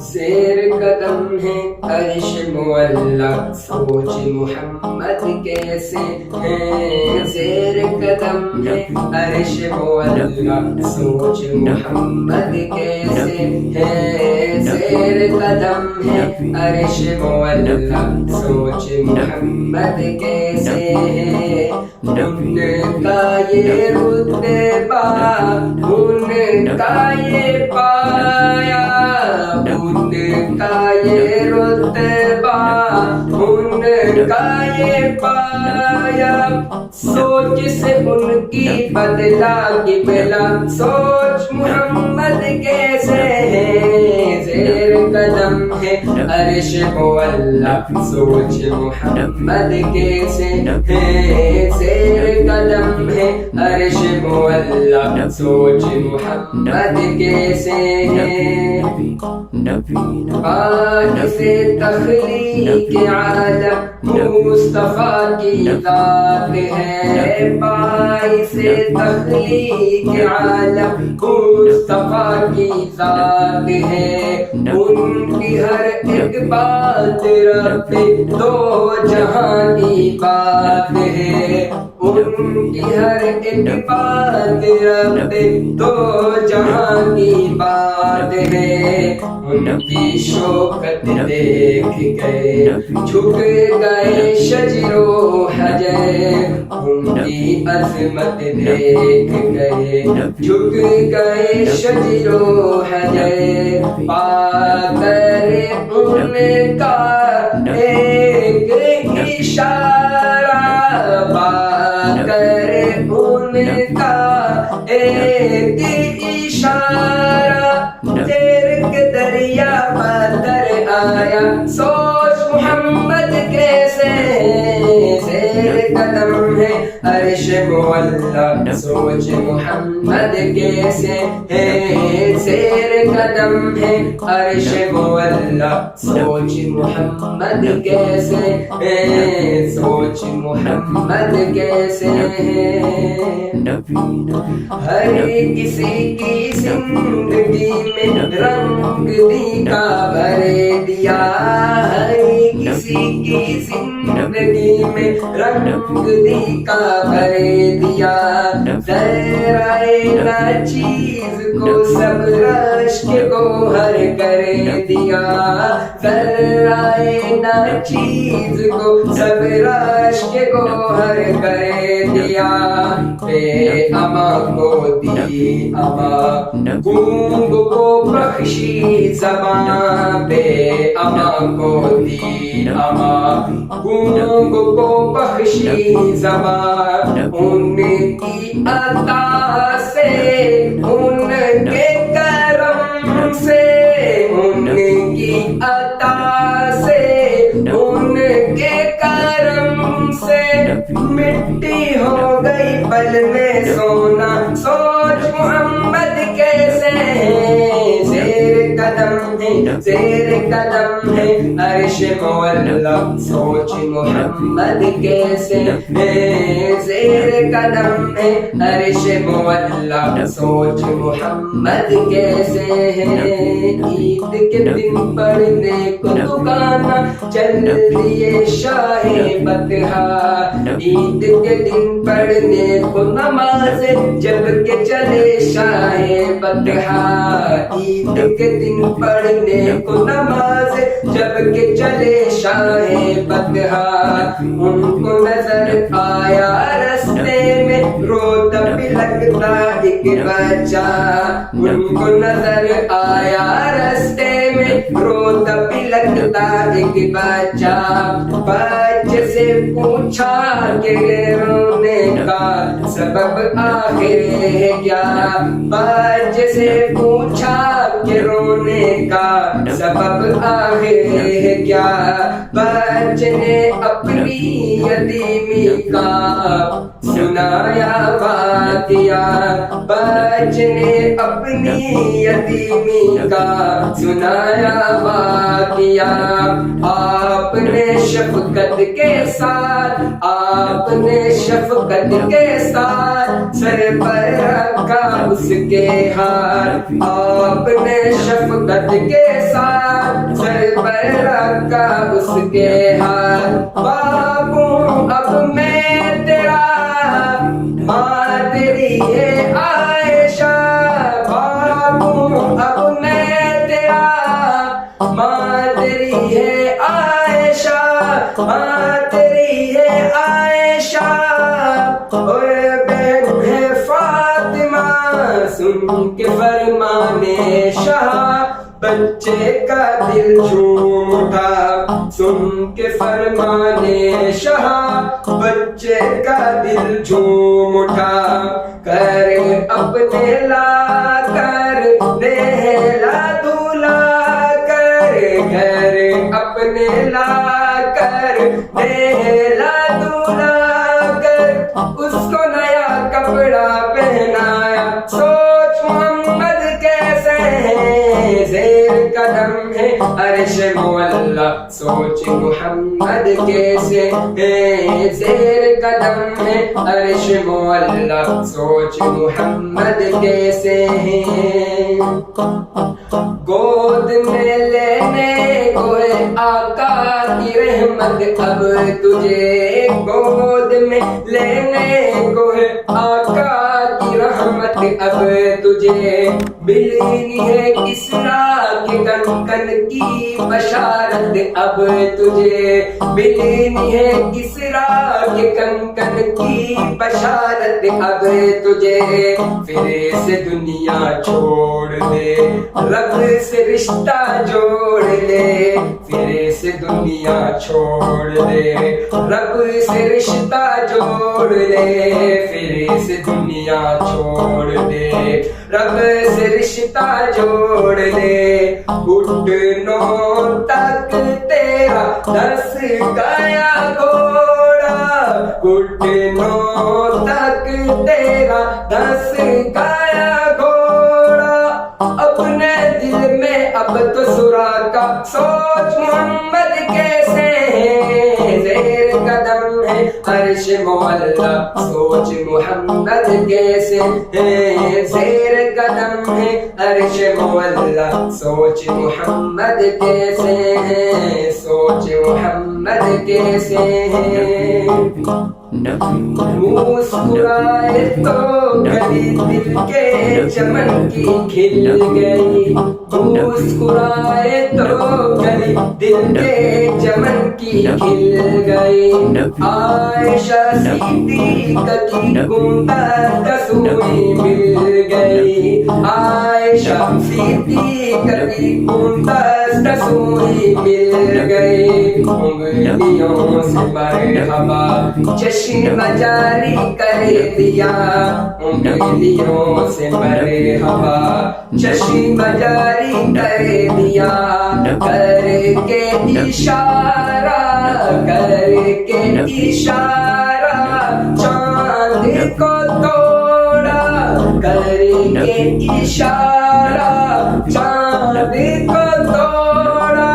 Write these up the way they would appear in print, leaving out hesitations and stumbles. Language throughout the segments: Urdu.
زیر قدم ہے عرش معلا سوچ محمد کیسے ہے زیر قدم ہے عرش معلا سوچ محمد کیسے ہے زیر قدم ہے عرش معلا سوچ محمد کیسے ہے ان کا یہ رتبہ ان کا یہ پایا ان کا یہ رتبہ ان کا یہ پایا سوچ سے ان کی بدلا قبلہ سوچ محمد کیسے ہے زیر قدم ہے عرش معلا سوچ محمد کیسے ہے زیر قدم ہے عرش معلا سوچ محمد کیسے ہے پاک سے تخلیق عالم مصطفیٰ کی ذات ہے پاک سے تخلیق عالم مصطفیٰ کی ذات ہے ان کی ہر ایک بات رب دو جہاں کی بات ہے ان کی ہر ایک بات رب دو جہاں کی بات ہے ان کی شوکت دیکھ گئے جھک گئے شجر و حجر ان کی عظمت دیکھ گئے جھک گئے شجر و حجر پا کر ان کا ایک اشارہ پا کر ان کا ایک اشارہ تیر کے دریا پتھر آیا سوچ محمد کیسے زیر قدم ہے عرش معلا سوچ محمد کیسے ہے زیر قدم ہے عرش معلا سوچ محمد کیسے ہے سوچ محمد کیسے ہے ہر کسی کی زندگی میں رنگ دیکھا بھر دیا ہر کسی کی زندگی میں رنگ دیکھا بھر دیا ذرائع چیز کو سب رشک گوہر کر دیا ذرائع چیز کو سب رشک گوہر کر دیا بے اما کو دی اما گونگ کو بخشی زبان بے اما کو دی اما گونگ کو بخشی زبان ان کی عطا سے ان کے کرم سے ان کی عطا سے ان کے کرم سے مٹی ہو گئی پل میں سونا سوچ محمد کیسے زیر قدم ہے زیر قدم ہے عرش معلا سوچ محمد کیسے ہے زیر قدم ہے عرش معلا سوچ محمد کیسے ہے عید کے دن پڑھنے کو دکانہ چل دیے شاہ بطحا عید کے دن پڑھنے کو نماز جب کہ چلے شاہ بطحا عید کے دن پڑھنے کو نماز جب کہ چلے شاہ بطحا ان کو نظر آیا رستے میں روتا پلکتا ایک بچہ ان کو نظر آیا رستے میں روتا پلکتا ایک بچہ بچے سے پوچھا کہ رونے کا سبب آخر ہے کیا بچے سے پوچھا کہ رونے کا سبب آخر ہے کیا بچے نے اپنی یتیمی کا سنایا واقعہ بچے نے اپنی یتیمی کا سنایا واقعہ آپ نے شفقت کے ساتھ آپ نے شفقت کے ساتھ سر پر رکھا اس کے ہاتھ آپ نے شفقت کے ساتھ پر رکھا اس کے ہاتھ. باپ ہوں اب میں تیرا، ماں تیری ہے عائشہ. باپ ہوں اب میں تیرا، ماں تیری ہے عائشہ. ماں تیری ہے عائشہ اور بہن ہے فاطمہ. سن کے فرمانے شاہ بچے کا دل جھوم اٹھا. سن کے فرمانے شاہ بچے کا دل جھوم اٹھا. کر اپنے لا کر نہلا دھلا کر، گھر اپنے لا کر نہلا دھلا کر، اس کو نیا کپڑا پہنایا. سوچ محمد کیسے ہیں زیر قدم ہے عرش معلا. سوچ محمد کیسے ہیں زیر قدم ہے عرش معلا. سوچ محمد کیسے ہیں. گود میں لینے کو ہے آقا کی رحمت اب تجھے. گود میں لینے کو ہے آقا کی رحمت اب تجھے. ملنی ہے کسریٰ کے کنکن کی بشارت اب تجھے. ملنی ہے کسریٰ کے کنکن کی بشارت اب تجھے. پھر سے دنیا چھوڑ دے، رب سے رشتہ جوڑ لے. پھر سے دنیا چھوڑ دے، رب سے رشتہ جوڑ لے. پھر سے دنیا چھوڑ دے، رب سے رشتہ جوڑ لے. گھٹنوں تک تیرا دس گیا گھوڑا. گھٹنوں تک تیرا دس گیا گھوڑا. اپنے دل میں اب تو سرا کا. سوچ محمد کیسے ہیں زیر قدم ہے عرش معلا. سوچ محمد کیسے ہیں زیر قدم ہے عرش معلا. سوچ محمد کیسے ہیں، سوچ محمد کیسے ہیں. مسکرائے تو کبھی دل کے چمن کی کھل گئی. مسکرائے تو کبھی دل کے چمن کی کھل گئی. عائشہ صدیقہ کی گنبد تصویر مل گئی. عائشہ صدیقہ کی گنبد تصویر مل گئی. انگلیوں سے مرحبا چشم جاری کر دیا. انگلیوں سے مرحبا چشم جاری کر دیا. کر کے اشارہ، کر کے اشارہ چاند کو توڑا. کر کے اشارہ چاند کو توڑا.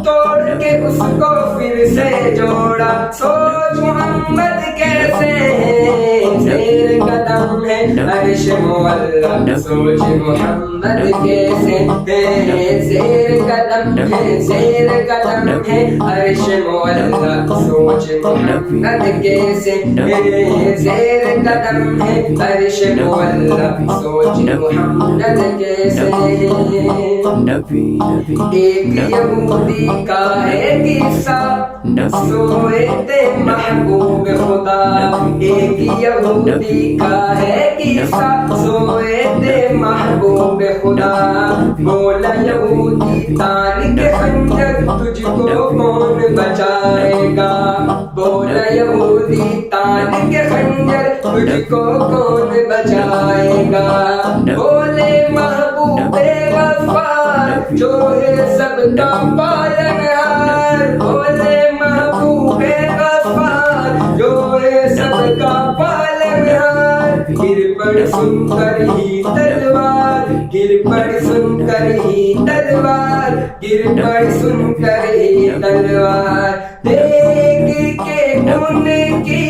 توڑ کے اس کو پھر سے جوڑا. سوچ محمد کیسے ہیں زیر قدم ہے عرش معلا. سوچ محمد کیسے ہیں زیر قدم ہے، زیر قدم ہے عرش معلا. سوچ محمد کیسے ہیں زیر قدم ہے عرش معلا. سوچ محمد کیسے ہیں. ایک یہودی کا ہے قصہ سوئے تھے محبوب خدا. ایک یہودی کا ہے قصہ سوئے تھے محبوب خدا. بولا یہودی تان کے خنجر تجھ کو کون بچائے گا. بولا یہودی تان کے خنجر تجھ کو کون بچائے گا. بولے محبوب غفار جو ہے سب کا پالنہار. بولے محبوب غفار جو ہے سب کا پالنہار. گر پڑ سن کر ہی تلوار، گر پڑ سن کر ہی تلوار، گر پڑ سن کر ہی تلوار. دیکھ کے ان کی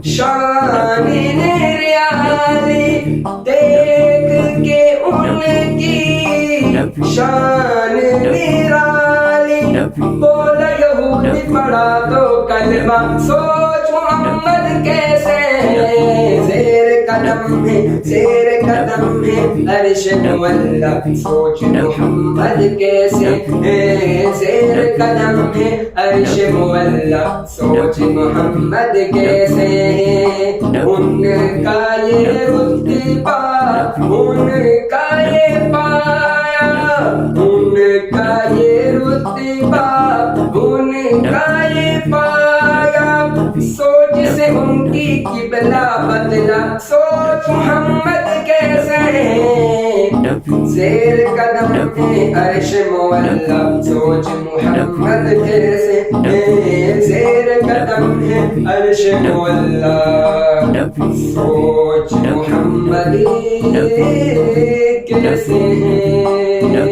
شان نریالی، دیکھ کے ان کی شان نرالی. پڑھا تو کلمہ سوچ محمد کیسے ہے زیر قدم ہے عرش مولا سوچ محمد کیسے ہے زیر قدم ہے عرش مولا سوچ محمد کیسے ہے ان کا یہ رتبہ ان کا یہ پایا ان کا یہ رتبہ ان کا یہ پایا سوچ سے ان کی قبلہ بدلا سوچ محمد کیسے ہے زیر قدم ہے عرش مولا سوچ محمد کیسے ہے زیر قدم ہے عرش مولا سوچ محمد کیسے ہے